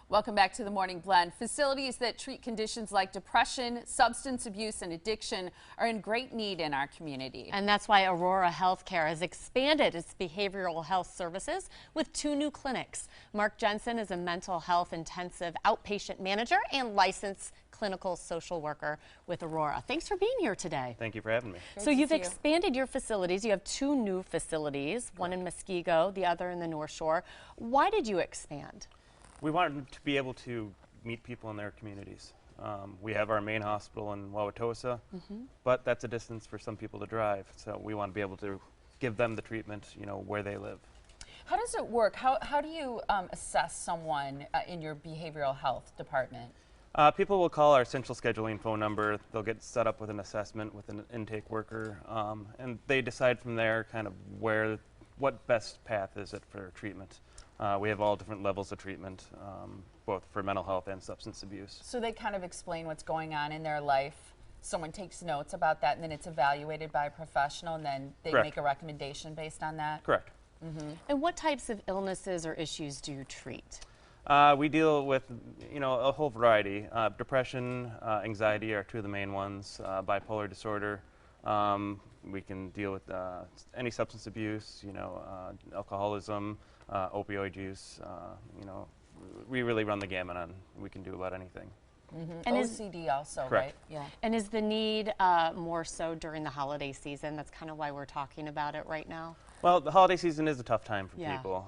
Welcome back to the Morning Blend. Facilities that treat conditions like depression, substance abuse, and addiction are in great need in our community. And that's why Aurora Health Care has expanded its behavioral health services with 2 new clinics. Mark Jensen is a mental health intensive outpatient manager and licensed clinical social worker with Aurora. Thanks for being here today. Thank you for having me. So you've expanded your facilities. You have 2 new facilities, one in Muskego, the other in the Northshore. Why did you expand? We wanted to be able to meet people in their communities. We have our main hospital in Wauwatosa, but that's a distance for some people to drive. So we want to be able to give them the treatment, where they live. How does it work? How do you assess someone in your behavioral health department? People will call our central scheduling phone number. They'll get set up with an assessment with an intake worker, and they decide from there kind of what best path is it for treatment. We have all different levels of treatment, both for mental health and substance abuse. So they kind of explain what's going on in their life. Someone takes notes about that, and then it's evaluated by a professional, and then they make a recommendation based on that? Correct. And what types of illnesses or issues do you treat? We deal with, a whole variety. Depression, anxiety are 2 of the main ones. Bipolar disorder. We can deal with any substance abuse, alcoholism, opioid use. We really run the gamut on. We can do about anything. And OCD also, correct. Right? Yeah. And is the need more so during the holiday season? That's kind of why we're talking about it right now. Well, the holiday season is a tough time for people.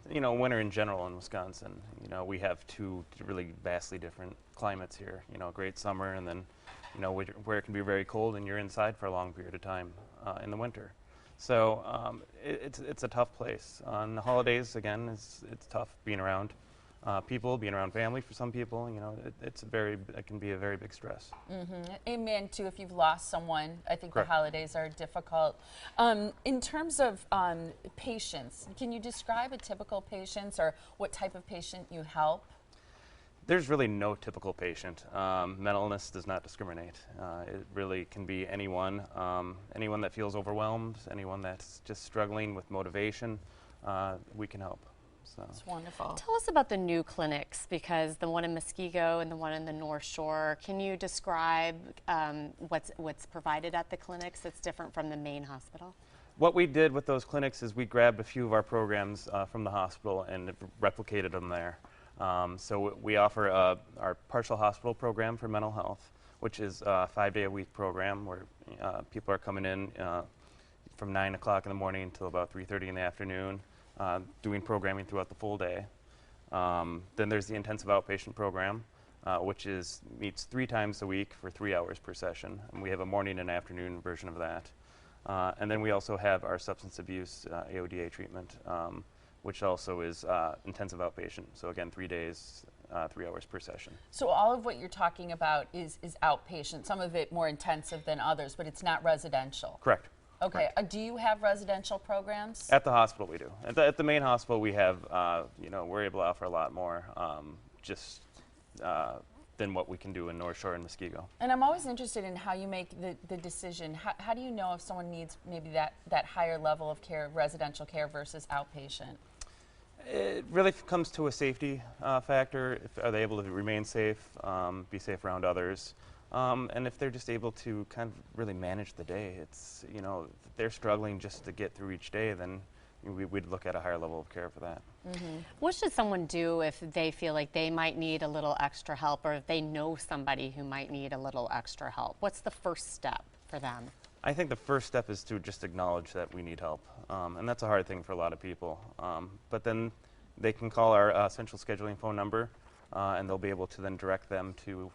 Winter in general in Wisconsin. We have 2 really vastly different climates here. Great summer, and then, where it can be very cold and you're inside for a long period of time in the winter. So it's a tough place. On the holidays, again, it's tough being around people, being around family for some people. It can be a very big stress. Amen too. If you've lost someone, I think the holidays are difficult. In terms of patients, can you describe a typical patient or what type of patient you help? There's really no typical patient. Mental illness does not discriminate. It really can be anyone that feels overwhelmed, anyone that's just struggling with motivation, we can help. So. That's wonderful. Tell us about the new clinics, because the one in Muskego and the one in the Northshore. Can you describe what's provided at the clinics that's different from the main hospital? What we did with those clinics is we grabbed a few of our programs from the hospital and replicated them there. So we offer our partial hospital program for mental health, which is a 5-day-a-week program where people are coming in from 9 o'clock in the morning until about 3:30 in the afternoon, doing programming throughout the full day. Then there's the intensive outpatient program, which meets 3 times a week for 3 hours per session, and we have a morning and afternoon version of that. And then we also have our substance abuse AODA treatment, which also is intensive outpatient. So again, 3 days, 3 hours per session. So all of what you're talking about is outpatient, some of it more intensive than others, but it's not residential. Correct. Okay. Do you have residential programs? At the hospital, we do. At the main hospital, we have, we're able to offer a lot more than what we can do in Northshore and Muskego. And I'm always interested in how you make the decision. How do you know if someone needs maybe that higher level of care, residential care versus outpatient? It really comes to a safety factor. Are they able to remain safe, be safe around others? And if they're just able to kind of really manage the day, if they're struggling just to get through each day, then we'd look at a higher level of care for that. What should someone do if they feel like they might need a little extra help, or if they know somebody who might need a little extra help? What's the first step for them? I think the first step is to just acknowledge that we need help. And that's a hard thing for a lot of people. But then they can call our central scheduling phone number, and they'll be able to then direct them to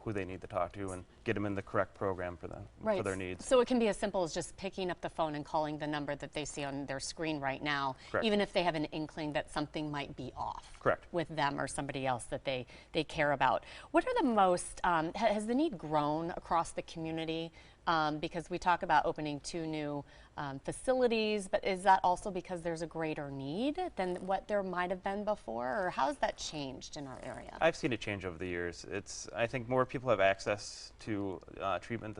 who they need to talk to and get them in the correct program for them, for their needs. So it can be as simple as just picking up the phone and calling the number that they see on their screen right now, even if they have an inkling that something might be off with them or somebody else that they care about. What are the most, has the need grown across the community? Because we talk about opening 2 new facilities, but is that also because there's a greater need than what there might have been before, or how has that changed in our area? I've seen it change over the years. I think more people have access to treatment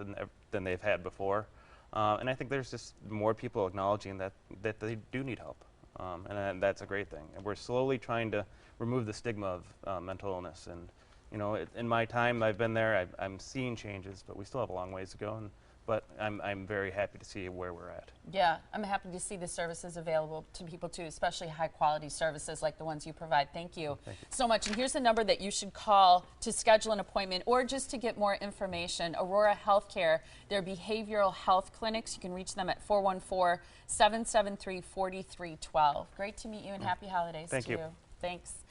than they've had before, and I think there's just more people acknowledging that they do need help, and that's a great thing. And we're slowly trying to remove the stigma of mental illness. And you know, in my time I've been there, I'm seeing changes, but we still have a long ways to go. But I'm very happy to see where we're at. Yeah, I'm happy to see the services available to people too, especially high quality services like the ones you provide. Thank you so much. And here's the number that you should call to schedule an appointment or just to get more information. Aurora Health Care, their behavioral health clinics. You can reach them at 414-773-4312. Great to meet you and happy holidays Thank to you. Thanks.